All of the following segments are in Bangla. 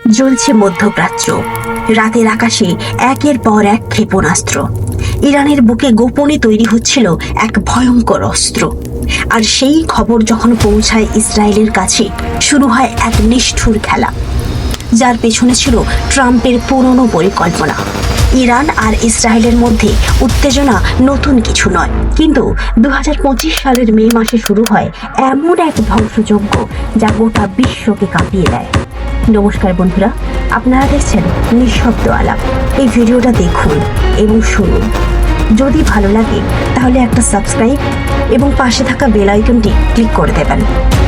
জ্বলছে মধ্যপ্রাচ্য। রাতের আকাশে একের পর এক ক্ষেপণাস্ত্র। ইরানের বুকে গোপনে তৈরি হচ্ছিল এক ভয়ঙ্কর অস্ত্র। আর সেই খবর যখন পৌঁছায় ইসরায়েলের কাছে, শুরু হয় এক নিষ্ঠুর খেলা, যার পেছনে ছিল ট্রাম্পের পুরনো পরিকল্পনা। ইরান আর ইসরায়েলের মধ্যে উত্তেজনা নতুন কিছু নয়, কিন্তু 2025 সালের মে মাসে শুরু হয় এমন এক ধ্বংসযজ্ঞ যা গোটা বিশ্বকে কাঁপিয়ে দেয়। নমস্কার বন্ধুরা, আপনারা দেখছেন নিঃশব্দ আলাপ। এই ভিডিওটা দেখুন এবং শুনুন। যদি ভালো লাগে তাহলে একটা সাবস্ক্রাইব এবং পাশে থাকা বেল আইকনটি ক্লিক করে দেবেন,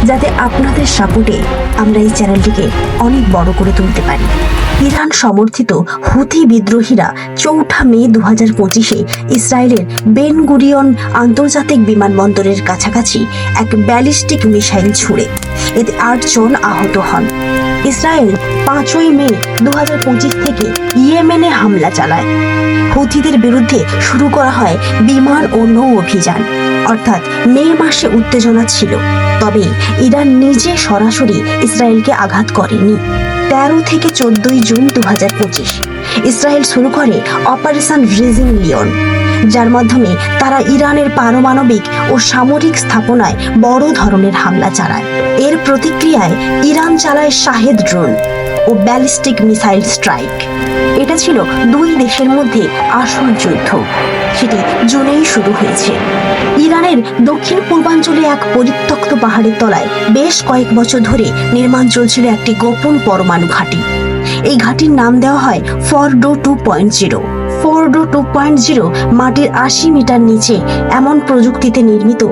যাতে আপনাদের সাপোর্টে আমরা এই চ্যানেলটিকে অনেক বড় করে তুলতে পারি। ইরান সমর্থিত হুথি বিদ্রোহীরা 4 মে 2025-এ ইসরায়েলের বেন গুরিয়ন আন্তর্জাতিক বিমানবন্দরের কাছাকাছি এক ব্যালিস্টিক মিসাইল ছুড়ে এতে 8 জন আহত হন। ইসরায়েল 5 মে 2025 থেকে ইয়েমেনে হামলা চালায়। হুথিদের বিরুদ্ধে শুরু করা হয় বিমান ও নৌ অভিযান। অর্থাৎ মে মাসে উত্তেজনা ছিল, তবে ইরান নিজে সরাসরি ইসরায়েলকে আঘাত করেনি। 13 থেকে 14 জুন 2025 ইসরায়েল শুরু করে অপারেশন রিজিং লিওন, যার মাধ্যমে তারা ইরানের পারমাণবিক ও সামরিক স্থাপনায় বড় ধরনের হামলা চালায়। এর প্রতিক্রিয়ায় ইরান চালায় শাহেদ ড্রোন ও ব্যালিস্টিক মিসাইল স্ট্রাইক। এটা ছিল দুই দেশের মধ্যে আসল যুদ্ধ। সেটি জুনেই শুরু হয়েছে। ইরানের দক্ষিণ পূর্বাঞ্চলে এক পরিত্যক্ত পাহাড়ের তলায় বেশ কয়েক বছর ধরে নির্মাণ চলছিল একটি গোপন পরমাণু ঘাঁটি। এই ঘাঁটির নাম দেওয়া হয় ফরডো 2.0। ফরডো 2.0 মাটির 80 মিটার নিচে এমন প্রযুক্তিতে নির্মিত,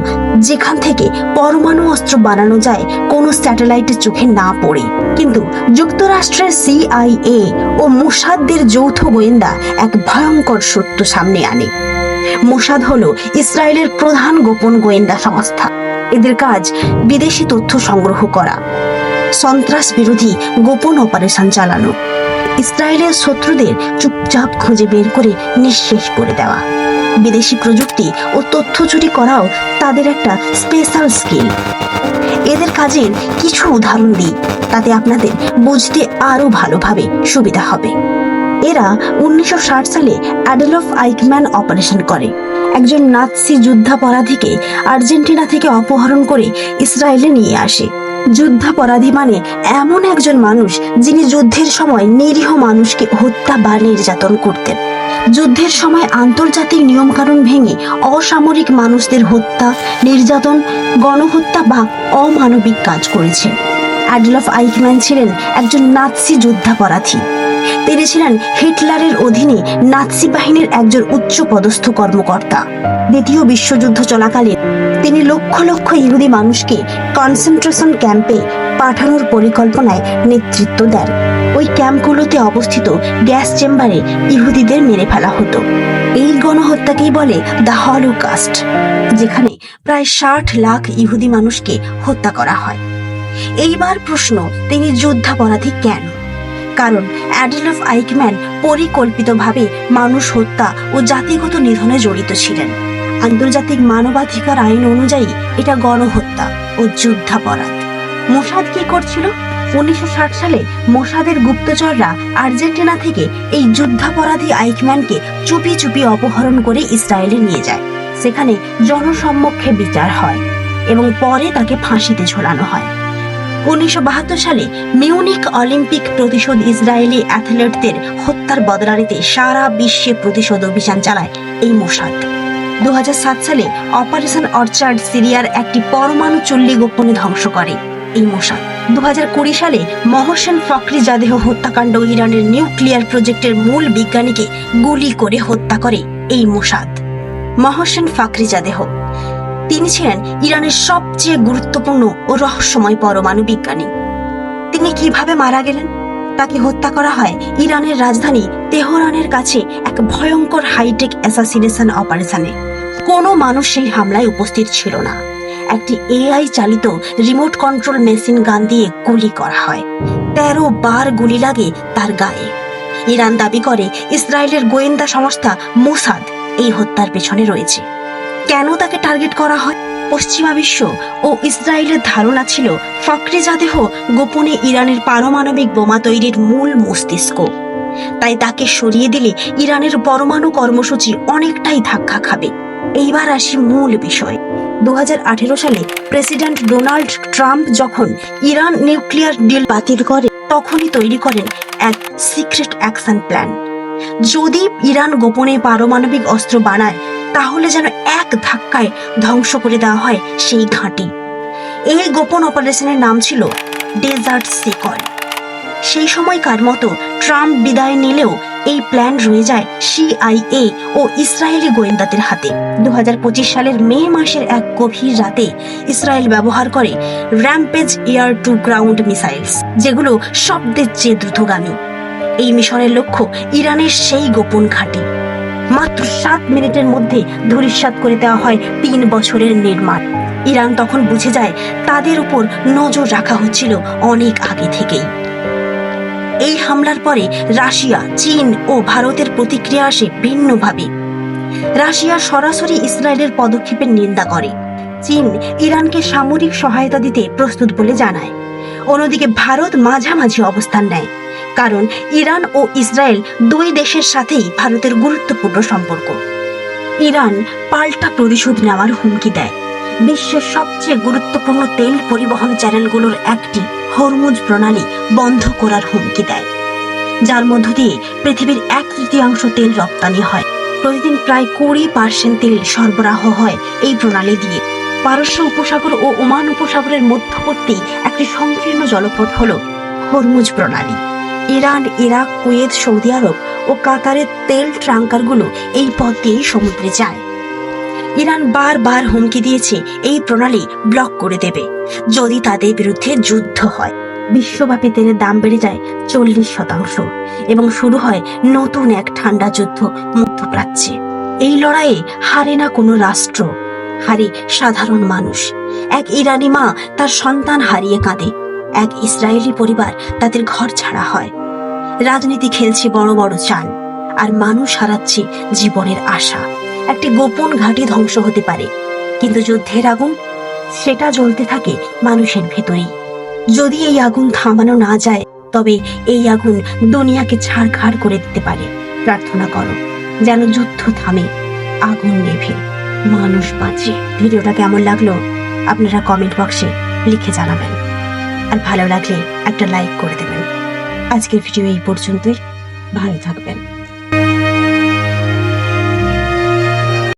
যেখান থেকে পরমাণু অস্ত্র বানানো যায় কোনো স্যাটেলাইটের চোখে না পড়ে। কিন্তু যুক্তরাষ্ট্রের CIA ও মোসাদের যৌথ গোয়েন্দা এক ভয়ঙ্কর সত্য সামনে আনে। মোসাদ হলো ইসরায়েলের প্রধান গোপন গোয়েন্দা সংস্থা। এদের কাজ বিদেশি তথ্য সংগ্রহ করা, সন্ত্রাস বিরোধী গোপন অপারেশন চালানো, ইসরায়েলের শত্রুদের চুপচাপ খুঁজে বের করে নিঃশেষ করে দেওয়া। বিদেশি প্রযুক্তি ও তথ্য চুরি করাও তাদের একটা স্পেশাল স্কিল। এদের কাজের কিছু উদাহরণ দিই, তাতে আপনাদের বুঝতে আরো ভালোভাবে সুবিধা হবে। এরা 1960 সালে অ্যাডলফ আইকম্যান অপারেশন করে। একজন নাৎসি যুদ্ধাপরাধীকে আর্জেন্টিনা থেকে অপহরণ করে ইসরায়েলে নিয়ে আসে। যুদ্ধাপরাধী মানে এমন একজন মানুষ যিনি যুদ্ধের সময় নিরীহ মানুষকে হত্যা বা নির্যাতন করতেন। যুদ্ধের সময় আন্তর্জাতিক নিয়মকানুন ভেঙে অসামরিক মানুষদের হত্যা, নির্যাতন, গণহত্যা বা অমানবিক কাজ করেছে। অ্যাডলফ আইকম্যান ছিলেন একজন নাৎসি যুদ্ধাপরাধী। তিনি ছিলেন হিটলারের অধীনে নাৎসি বাহিনীর একজন উচ্চ পদস্থ কর্মকর্তা। দ্বিতীয় বিশ্বযুদ্ধ চলাকালীন তিনি লক্ষ লক্ষ ইহুদি মানুষকে কনসেন্ট্রেশন ক্যাম্পে পাঠানোর পরিকল্পনায় নেতৃত্ব দেন। ওই ক্যাম্পগুলোতে অবস্থিত গ্যাস চেম্বারে ইহুদিদের মেরে ফেলা হতো। এই গণহত্যাকেই বলে দ্য হলোকাস্ট, যেখানে প্রায় 60 লাখ ইহুদি মানুষকে হত্যা করা হয়। এইবার প্রশ্ন, তিনি যুদ্ধাপরাধী কেন? কারণ অ্যাডলফ আইকম্যান পরিকল্পিতভাবে মানুষ হত্যা ও জাতিগত নিধনে জড়িত ছিলেন। আন্তর্জাতিক মানবাধিকার আইন অনুযায়ী এটা গণহত্যা ও যুদ্ধাপরাধ। মোসাদ কি করছিল? 1960 সালে মোসাদের গুপ্তচররা আর্জেন্টিনা থেকে এই যুদ্ধাপরাধী আইকম্যানকে চুপি চুপি অপহরণ করে ইসরায়েলে নিয়ে যায়। সেখানে জনসম্মুখে বিচার হয় এবং পরে তাকে ফাঁসিতে ঝোলানো হয়। 1972 সালে মিউনিক অলিম্পিক প্রতিশোধ ইসরায়েলি অ্যাথলেটদের হত্যার বদলা নিতে সারা বিশ্বে প্রতিশোধ অভিযান চালায় এই মোসাদ। 2007 সালে অপারেশন অর্চার্ড সিরিয়ার একটি পরমাণু চুল্লি গোপনে ধ্বংস করে এই মোসাদ। 2020 সালে মহসেন ফখরিজাদেহ হত্যাকাণ্ড, ইরানের নিউক্লিয়ার প্রজেক্টের মূল বিজ্ঞানীকে গুলি করে হত্যা করে এই মোসাদ। মহসেন ফখরিজাদেহ, তিনি ছিলেন ইরানের সবচেয়ে গুরুত্বপূর্ণ ও রহস্যময় পরমাণু বিজ্ঞানী। তিনি কিভাবে মারা গেলেন? তাকে হত্যা করা হয় ইরানের রাজধানী তেহরানের কাছে এক ভয়ঙ্কর হাইটেক অ্যাসাসিনেশন অপারেশনে। কোনো মানুষ সেই হামলায় উপস্থিত ছিল না। একটি AI চালিত রিমোট কন্ট্রোল মেশিন গান দিয়ে গুলি করা হয়। 13 বার গুলি লাগে তার গায়ে। ইরান দাবি করে ইসরায়েলের গোয়েন্দা সংস্থা মোসাদ এই হত্যার পেছনে রয়েছে। কেন তাকে টার্গেট করা হয়? পশ্চিমা বিশ্ব ও ইসরায়েলের ধারণা ছিল ফখরে জাদেহ গোপনে ইরানের পারমাণবিক বোমা তৈরির মূল মস্তিষ্ক। তাই তাকে সরিয়ে দিলে ইরানের পরমাণু কর্মসূচি অনেকটাই ধাক্কা খাবে। এইবার আসি মূল বিষয়। 2018 সালে প্রেসিডেন্ট ডোনাল্ড ট্রাম্প যখন ইরান নিউক্লিয়ার ডিল বাতিল করে, তখনই তৈরি করেন এক সিক্রেট অ্যাকশন প্ল্যান। যদি ইরান গোপনে পারমাণবিক অস্ত্র বানায়, তাহলে যেন এক ধাক্কায় ধ্বংস করে দেওয়া হয় সেই ঘাঁটি। এই গোপন অপারেশনের নাম ছিল ডেজার্ট সিকল। সেই সময়কার মতো ট্রাম্প বিদায় নিলেও এই প্ল্যান রয়ে যায় CIA ও ইসরায়েলি গোয়েন্দাদের হাতে। 2025 সালের মে মাসের এক গভীর রাতে ইসরায়েল ব্যবহার করে rampage air to ground missiles, যেগুলো শব্দের চেয়ে দ্রুতগামী। এই মিশনের লক্ষ্য ইরানের সেই গোপন ঘাঁটি। মাত্র 7 মিনিটের মধ্যে ধূলিসাৎ করে দেওয়া হয় 3 বছরের নির্মাণ। ইরান তখন বুঝে যায় তাদের উপর নজর রাখা হচ্ছিল অনেক আগে থেকেই। এই হামলার পরে রাশিয়া, চীন ও ভারতের প্রতিক্রিয়া আসে ভিন্নভাবে। রাশিয়া সরাসরি ইসরায়েলের পদক্ষেপের নিন্দা করে। চীন ইরানকে সামরিক সহায়তা দিতে প্রস্তুত বলে জানায়। অন্যদিকে ভারত মাঝামাঝি অবস্থান নেয়, কারণ ইরান ও ইসরায়েল দুই দেশের সাথেই ভারতের গুরুত্বপূর্ণ সম্পর্ক। ইরান পাল্টা প্রতিশোধ নেওয়ার হুমকি দেয়। বিশ্বের সবচেয়ে গুরুত্বপূর্ণ তেল পরিবহন চ্যানেলগুলোর একটি হরমুজ প্রণালী বন্ধ করার হুমকি দেয়, যার মধ্য দিয়ে পৃথিবীর 1/3 তেল রপ্তানি হয়। প্রতিদিন প্রায় 20% তেল সরবরাহ হয় এই প্রণালী দিয়ে। পারস্য উপসাগর ও ওমান উপসাগরের মধ্যবর্তী একটি সংকীর্ণ জলপথ হল হরমুজ প্রণালী। ইরান, ইরাক, কুয়েত, সৌদি আরব ও কাতারের তেল ট্যাঙ্কারগুলো এই পথ দিয়েই সমুদ্রে যায়। ইরান বারবার হুমকি দিয়েছে এই প্রণালী ব্লক করে দেবে যদি তাদের বিরুদ্ধে যুদ্ধ হয়। বিশ্বব্যাপী তেলের দাম বেড়ে যায় 40% এবং শুরু হয় নতুন এক ঠান্ডা যুদ্ধ মধ্যপ্রাচ্যে। এই লড়াইয়ে হারে না কোনো রাষ্ট্র, হারে সাধারণ মানুষ। এক ইরানি মা তার সন্তান হারিয়ে কাঁদে, এক ইসরায়েলি পরিবার তাদের ঘর ছাড়া হয়। রাজনীতি খেলছে বড় বড় চাল, আর মানুষ হারাচ্ছে জীবনের আশা। একটি গোপন ঘাঁটি ধ্বংস হতে পারে, কিন্তু যুদ্ধের আগুন সেটা জ্বলতে থাকে মানুষের ভেতরেই। যদি এই আগুন থামানো না যায়, তবে এই আগুন দুনিয়াকে ছাড়খাড় করে দিতে পারে। প্রার্থনা করো যেন যুদ্ধ থামে, আগুন নেভে, মানুষ বাঁচে। ভিডিওটা কেমন লাগলো আপনারা কমেন্ট বক্সে লিখে জানাবেন, আর ভালো লাগলে একটা লাইক করে দেবেন। আজকের ভিডিও এই পর্যন্তই। ভালো থাকবেন।